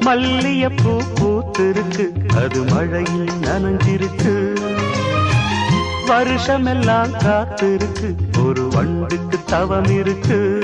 மல்லியப்பூ பூத்திருக்கு, அது மழையில் நனைஞ்சிருக்கு. வருஷமெல்லாம் காத்திருக்கு, ஒரு வண்டுக்கு தவம் இருக்கு.